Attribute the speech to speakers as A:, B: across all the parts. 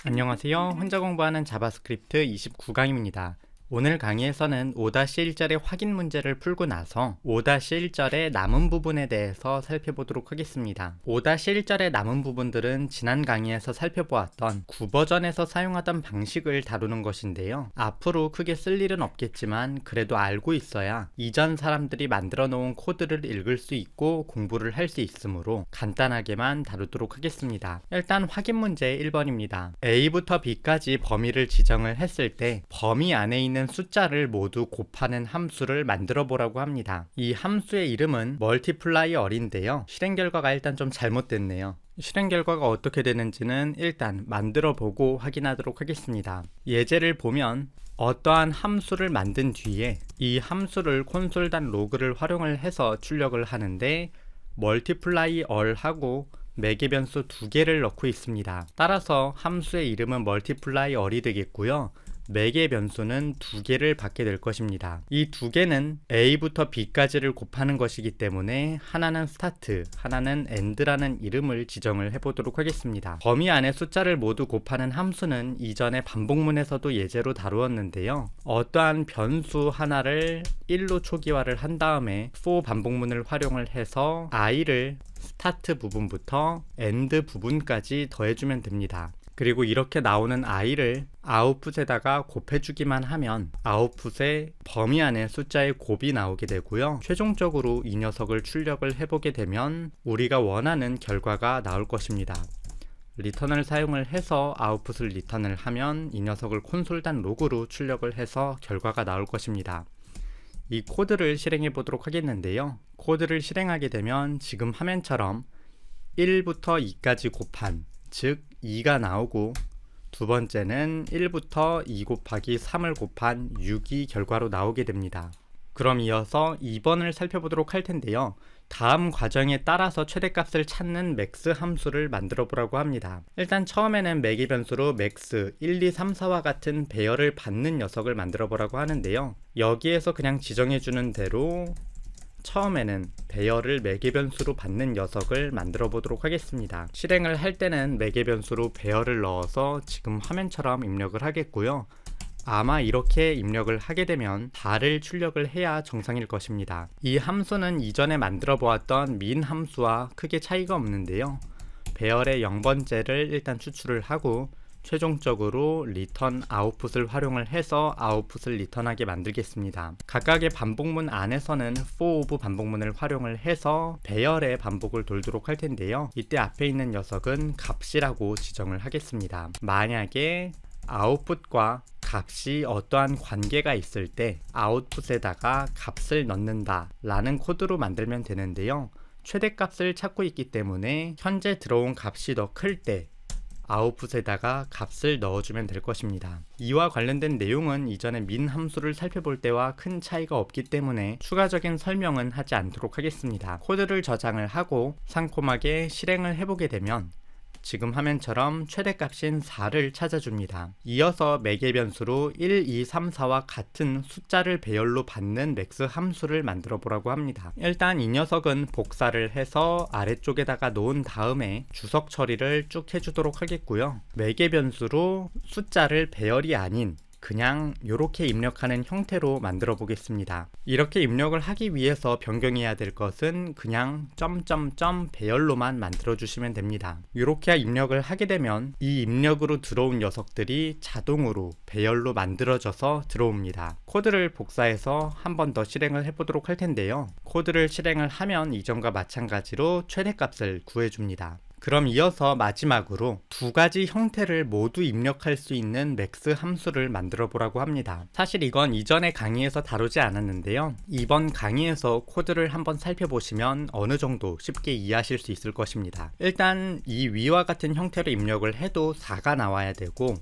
A: 안녕하세요. 혼자 공부하는 자바스크립트 29강입니다. 오늘 강의에서는 5-1절의 확인 문제를 풀고 나서 5-1절의 남은 부분에 대해서 살펴보도록 하겠습니다. 5-1절의 남은 부분들은 지난 강의에서 살펴보았던 9버전에서 사용하던 방식을 다루는 것인데요. 앞으로 크게 쓸 일은 없겠지만 그래도 알고 있어야 이전 사람들이 만들어 놓은 코드를 읽을 수 있고 공부를 할 수 있으므로 간단하게만 다루도록 하겠습니다. 일단 확인 문제 1번입니다. A부터 B까지 범위를 지정을 했을 때 범위 안에 있는 숫자를 모두 곱하는 함수를 만들어 보라고 합니다. 이 함수의 이름은 multiply인데요. 실행 결과가 일단 좀 잘못됐네요. 실행 결과가 어떻게 되는지는 일단 만들어 보고 확인하도록 하겠습니다. 예제를 보면 어떠한 함수를 만든 뒤에 이 함수를 콘솔.log를 활용을 해서 출력을 하는데 multiply all 하고 매개 변수 2개를 넣고 있습니다. 따라서 함수의 이름은 multiply all이 되겠고요. 매개 변수는 2개를 받게 될 것입니다. 이 2개는 A부터 B까지를 곱하는 것이기 때문에 하나는 start, 하나는 end라는 이름을 지정을 해보도록 하겠습니다. 범위 안에 숫자를 모두 곱하는 함수는 이전에 반복문에서도 예제로 다루었는데요. 어떠한 변수 하나를 1로 초기화를 한 다음에 for 반복문을 활용을 해서 i를 start 부분부터 end 부분까지 더해주면 됩니다. 그리고 이렇게 나오는 i를 아웃풋에다가 곱해주기만 하면 아웃풋에 범위 안에 숫자의 곱이 나오게 되고요. 최종적으로 이 녀석을 출력을 해보게 되면 우리가 원하는 결과가 나올 것입니다. 리턴을 사용을 해서 아웃풋을 리턴을 하면 이 녀석을 콘솔.log로 출력을 해서 결과가 나올 것입니다. 이 코드를 실행해 보도록 하겠는데요. 코드를 실행하게 되면 지금 화면처럼 1부터 2까지 곱한, 즉 2가 나오고, 두 번째는 1부터 2 곱하기 3을 곱한 6이 결과로 나오게 됩니다. 그럼 이어서 2번을 살펴보도록 할 텐데요. 다음 과정에 따라서 최대값을 찾는 max 함수를 만들어 보라고 합니다. 일단 처음에는 매개 변수로 max 1, 2, 3, 4와 같은 배열을 받는 녀석을 만들어 보라고 하는데요. 여기에서 그냥 지정해 주는 대로 처음에는 배열을 매개 변수로 받는 녀석을 만들어 보도록 하겠습니다. 실행을 할 때는 매개 변수로 배열을 넣어서 지금 화면처럼 입력을 하겠고요. 아마 이렇게 입력을 하게 되면 달을 출력을 해야 정상일 것입니다. 이 함수는 이전에 만들어 보았던 min 함수와 크게 차이가 없는데요. 배열의 0번째를 일단 추출을 하고 최종적으로 리턴 아웃풋을 활용을 해서 아웃풋을 리턴하게 만들겠습니다. 각각의 반복문 안에서는 for of 반복문을 활용을 해서 배열의 반복을 돌도록 할 텐데요. 이때 앞에 있는 녀석은 값이라고 지정을 하겠습니다. 만약에 아웃풋과 값이 어떠한 관계가 있을 때 아웃풋에다가 값을 넣는다 라는 코드로 만들면 되는데요. 최대값을 찾고 있기 때문에 현재 들어온 값이 더 클 때 아웃풋에다가 값을 넣어주면 될 것입니다. 이와 관련된 내용은 이전에 min 함수를 살펴볼 때와 큰 차이가 없기 때문에 추가적인 설명은 하지 않도록 하겠습니다. 코드를 저장을 하고 상콤하게 실행을 해보게 되면 지금 화면처럼 최대값인 4를 찾아줍니다. 이어서 매개 변수로 1, 2, 3, 4와 같은 숫자를 배열로 받는 max 함수를 만들어 보라고 합니다. 일단 이 녀석은 복사를 해서 아래쪽에다가 놓은 다음에 주석 처리를 쭉 해주도록 하겠고요. 매개 변수로 숫자를 배열이 아닌 그냥 이렇게 입력하는 형태로 만들어 보겠습니다. 이렇게 입력을 하기 위해서 변경해야 될 것은 그냥 점점점 배열로만 만들어 주시면 됩니다. 이렇게 입력을 하게 되면 이 입력으로 들어온 녀석들이 자동으로 배열로 만들어져서 들어옵니다. 코드를 복사해서 한 번 더 실행을 해보도록 할 텐데요. 코드를 실행을 하면 이전과 마찬가지로 최대값을 구해줍니다. 그럼 이어서 마지막으로 두 가지 형태를 모두 입력할 수 있는 max 함수를 만들어 보라고 합니다. 사실 이건 이전의 강의에서 다루지 않았는데요. 이번 강의에서 코드를 한번 살펴보시면 어느 정도 쉽게 이해하실 수 있을 것입니다. 일단 이 위와 같은 형태로 입력을 해도 4가 나와야 되고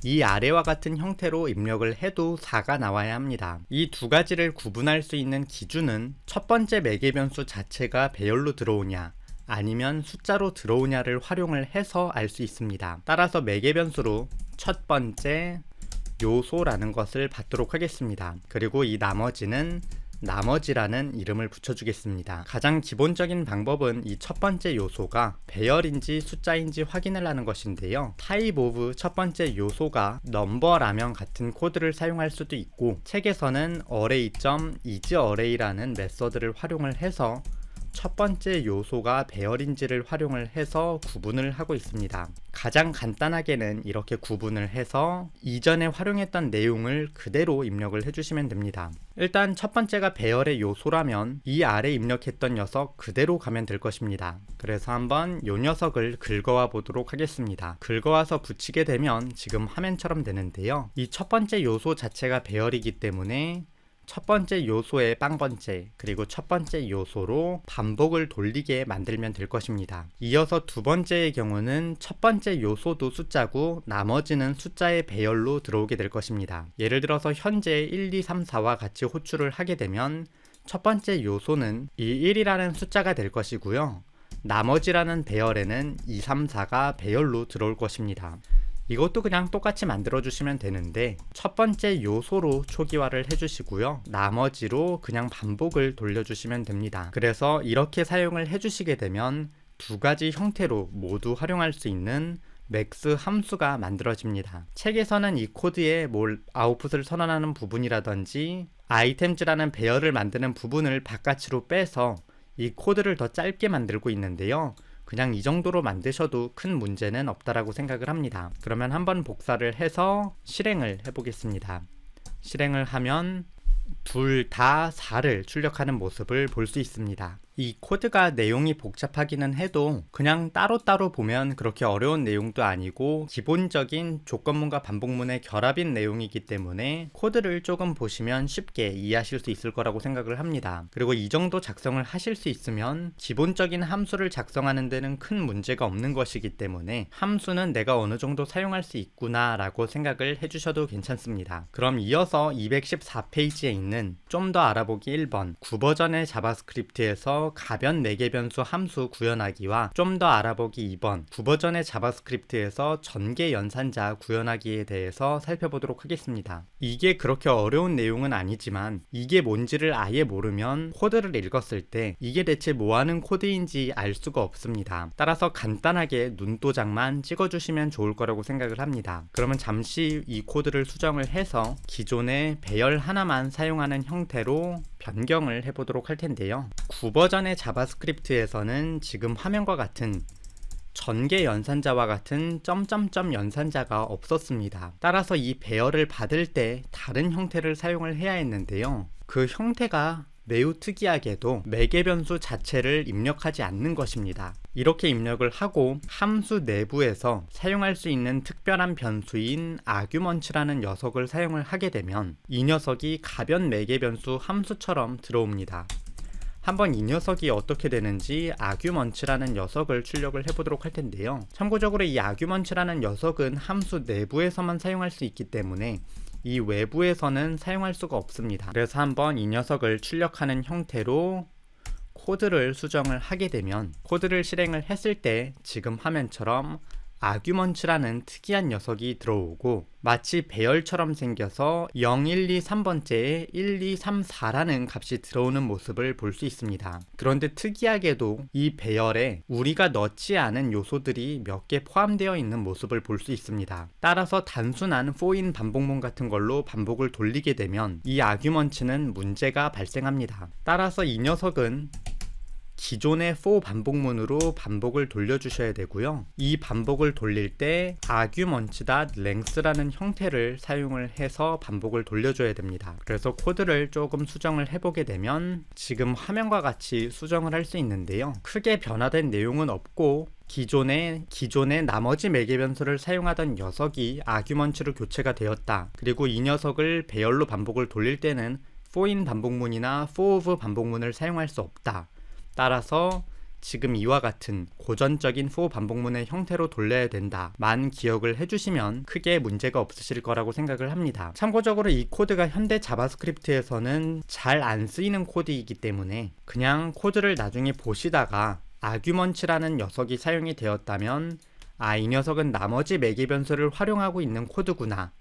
A: 이 아래와 같은 형태로 입력을 해도 4가 나와야 합니다. 이 두 가지를 구분할 수 있는 기준은 첫 번째 매개 변수 자체가 배열로 들어오냐 아니면 숫자로 들어오냐를 활용을 해서 알 수 있습니다. 따라서 매개 변수로 첫 번째 요소라는 것을 받도록 하겠습니다. 그리고 이 나머지는 나머지라는 이름을 붙여주겠습니다. 가장 기본적인 방법은 이 첫 번째 요소가 배열인지 숫자인지 확인을 하는 것인데요. 타입 오브 첫 번째 요소가 넘버라면 같은 코드를 사용할 수도 있고, 책에서는 array.isArray라는 메서드를 활용을 해서 첫 번째 요소가 배열인지를 활용을 해서 구분을 하고 있습니다. 가장 간단하게는 이렇게 구분을 해서 이전에 활용했던 내용을 그대로 입력을 해주시면 됩니다. 일단 첫 번째가 배열의 요소라면 이 아래 입력했던 녀석 그대로 가면 될 것입니다. 그래서 한번 이 녀석을 긁어와 보도록 하겠습니다. 긁어와서 붙이게 되면 지금 화면처럼 되는데요. 이 첫 번째 요소 자체가 배열이기 때문에 첫 번째 요소의 빵번째 그리고 첫 번째 요소로 반복을 돌리게 만들면 될 것입니다. 이어서 두 번째의 경우는 첫 번째 요소도 숫자고 나머지는 숫자의 배열로 들어오게 될 것입니다. 예를 들어서 현재 1, 2, 3, 4와 같이 호출을 하게 되면 첫 번째 요소는 이 1이라는 숫자가 될 것이고요. 나머지라는 배열에는 2, 3, 4가 배열로 들어올 것입니다. 이것도 그냥 똑같이 만들어 주시면 되는데 첫 번째 요소로 초기화를 해주시고요. 나머지로 그냥 반복을 돌려주시면 됩니다. 그래서 이렇게 사용을 해주시게 되면 두 가지 형태로 모두 활용할 수 있는 맥스 함수가 만들어집니다. 책에서는 이 코드에 아웃풋을 선언하는 부분이라든지 아이템즈라는 배열을 만드는 부분을 바깥으로 빼서 이 코드를 더 짧게 만들고 있는데요. 그냥 이 정도로 만드셔도 큰 문제는 없다라고 생각을 합니다. 그러면 한번 복사를 해서 실행을 해보겠습니다. 실행을 하면 둘 다 4를 출력하는 모습을 볼 수 있습니다. 이 코드가 내용이 복잡하기는 해도 그냥 따로따로 보면 그렇게 어려운 내용도 아니고 기본적인 조건문과 반복문의 결합인 내용이기 때문에 코드를 조금 보시면 쉽게 이해하실 수 있을 거라고 생각을 합니다. 그리고 이 정도 작성을 하실 수 있으면 기본적인 함수를 작성하는 데는 큰 문제가 없는 것이기 때문에 함수는 내가 어느 정도 사용할 수 있구나 라고 생각을 해주셔도 괜찮습니다. 그럼 이어서 214페이지에 있는 좀 더 알아보기 1번 9버전의 자바스크립트에서 가변 매개변수 함수 구현하기와 좀 더 알아보기 2번 9버전의 자바스크립트에서 전개 연산자 구현하기에 대해서 살펴보도록 하겠습니다. 이게 그렇게 어려운 내용은 아니지만 이게 뭔지를 아예 모르면 코드를 읽었을 때 이게 대체 뭐하는 코드인지 알 수가 없습니다. 따라서 간단하게 눈도장만 찍어주시면 좋을 거라고 생각을 합니다. 그러면 잠시 이 코드를 수정을 해서 기존의 배열 하나만 사용하는 형태로 변경을 해보도록 할 텐데요. 9버전의 자바스크립트에서는 지금 화면과 같은 전개 연산자와 같은 점점점 연산자가 없었습니다. 따라서 이 배열을 받을 때 다른 형태를 사용을 해야 했는데요. 그 형태가 매우 특이하게도 매개변수 자체를 입력하지 않는 것입니다. 이렇게 입력을 하고 함수 내부에서 사용할 수 있는 특별한 변수인 아규먼츠라는 녀석을 사용을 하게 되면 이 녀석이 가변 매개변수 함수처럼 들어옵니다. 한번 이 녀석이 어떻게 되는지 아규먼츠라는 녀석을 출력을 해보도록 할 텐데요. 참고적으로 이 아규먼츠라는 녀석은 함수 내부에서만 사용할 수 있기 때문에 이 외부에서는 사용할 수가 없습니다. 그래서 한번 이 녀석을 출력하는 형태로 코드를 수정을 하게 되면 코드를 실행을 했을 때 지금 화면처럼 아규먼츠라는 특이한 녀석이 들어오고 마치 배열처럼 생겨서 0, 1, 2, 3번째에 1, 2, 3, 4라는 값이 들어오는 모습을 볼 수 있습니다. 그런데 특이하게도 이 배열에 우리가 넣지 않은 요소들이 몇 개 포함되어 있는 모습을 볼 수 있습니다. 따라서 단순한 for-in 반복문 같은 걸로 반복을 돌리게 되면 이 아규먼츠는 문제가 발생합니다. 따라서 이 녀석은 기존의 for 반복문으로 반복을 돌려주셔야 되고요. 이 반복을 돌릴 때 arguments.length라는 형태를 사용을 해서 반복을 돌려줘야 됩니다. 그래서 코드를 조금 수정을 해보게 되면 지금 화면과 같이 수정을 할 수 있는데요. 크게 변화된 내용은 없고 기존의 나머지 매개변수를 사용하던 녀석이 arguments로 교체가 되었다. 그리고 이 녀석을 배열로 반복을 돌릴 때는 for-in 반복문이나 for-of 반복문을 사용할 수 없다. 따라서 지금 이와 같은 고전적인 for 반복문의 형태로 돌려야 된다만 기억을 해주시면 크게 문제가 없으실 거라고 생각을 합니다. 참고적으로 이 코드가 현대 자바스크립트에서는 잘 안 쓰이는 코드이기 때문에 그냥 코드를 나중에 보시다가 arguments라는 녀석이 사용이 되었다면 이 녀석은 나머지 매개변수를 활용하고 있는 코드구나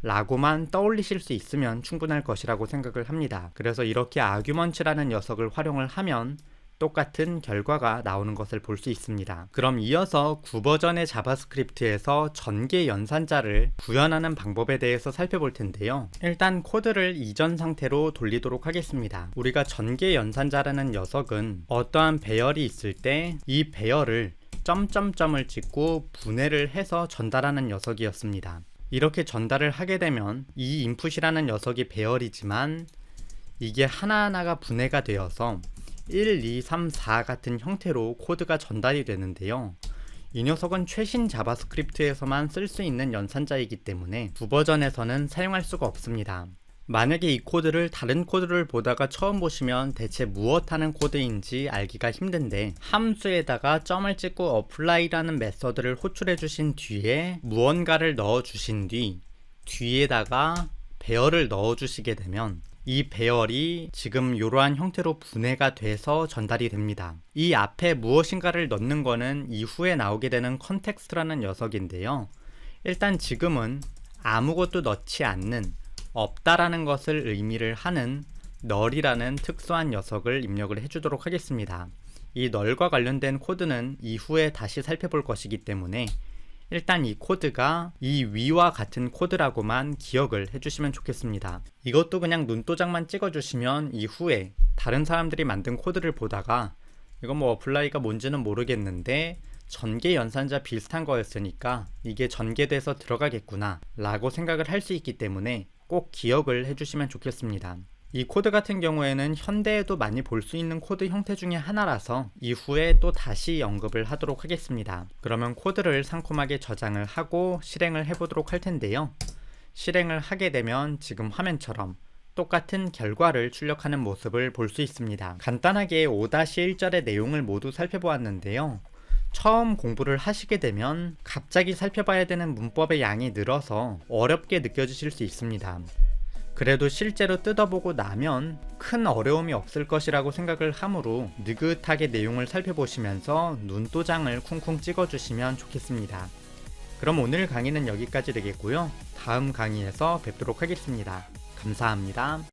A: 라고만 떠올리실 수 있으면 충분할 것이라고 생각을 합니다. 그래서 이렇게 아규먼츠라는 녀석을 활용을 하면 똑같은 결과가 나오는 것을 볼 수 있습니다. 그럼 이어서 9버전의 자바스크립트에서 전개 연산자를 구현하는 방법에 대해서 살펴볼 텐데요. 일단 코드를 이전 상태로 돌리도록 하겠습니다. 우리가 전개 연산자라는 녀석은 어떠한 배열이 있을 때 이 배열을 점점점을 찍고 분해를 해서 전달하는 녀석이었습니다. 이렇게 전달을 하게 되면 이 인풋이라는 녀석이 배열이지만 이게 하나하나가 분해가 되어서 1, 2, 3, 4 같은 형태로 코드가 전달이 되는데요. 이 녀석은 최신 자바스크립트에서만 쓸 수 있는 연산자이기 때문에 9버전에서는 사용할 수가 없습니다. 만약에 이 코드를 다른 코드를 보다가 처음 보시면 대체 무엇 하는 코드인지 알기가 힘든데, 함수에다가 점을 찍고 apply라는 메서드를 호출해 주신 뒤에 무언가를 넣어 주신 뒤에다가 배열을 넣어 주시게 되면 이 배열이 지금 이러한 형태로 분해가 돼서 전달이 됩니다. 이 앞에 무엇인가를 넣는 거는 이후에 나오게 되는 컨텍스트라는 녀석인데요. 일단 지금은 아무것도 넣지 않는, 없다라는 것을 의미를 하는 널이라는 특수한 녀석을 입력을 해주도록 하겠습니다. 이 널과 관련된 코드는 이후에 다시 살펴볼 것이기 때문에 일단 이 코드가 이 위와 같은 코드라고만 기억을 해주시면 좋겠습니다. 이것도 그냥 눈도장만 찍어주시면 이후에 다른 사람들이 만든 코드를 보다가 이건 뭐 어플라이가 뭔지는 모르겠는데 전개 연산자 비슷한 거였으니까 이게 전개돼서 들어가겠구나 라고 생각을 할 수 있기 때문에 꼭 기억을 해주시면 좋겠습니다. 이 코드 같은 경우에는 현대에도 많이 볼 수 있는 코드 형태 중에 하나라서 이후에 또 다시 언급을 하도록 하겠습니다. 그러면 코드를 상콤하게 저장을 하고 실행을 해보도록 할 텐데요. 실행을 하게 되면 지금 화면처럼 똑같은 결과를 출력하는 모습을 볼 수 있습니다. 간단하게 5-1절의 내용을 모두 살펴보았는데요. 처음 공부를 하시게 되면 갑자기 살펴봐야 되는 문법의 양이 늘어서 어렵게 느껴지실 수 있습니다. 그래도 실제로 뜯어보고 나면 큰 어려움이 없을 것이라고 생각을 하므로 느긋하게 내용을 살펴보시면서 눈도장을 쿵쿵 찍어주시면 좋겠습니다. 그럼 오늘 강의는 여기까지 되겠고요. 다음 강의에서 뵙도록 하겠습니다. 감사합니다.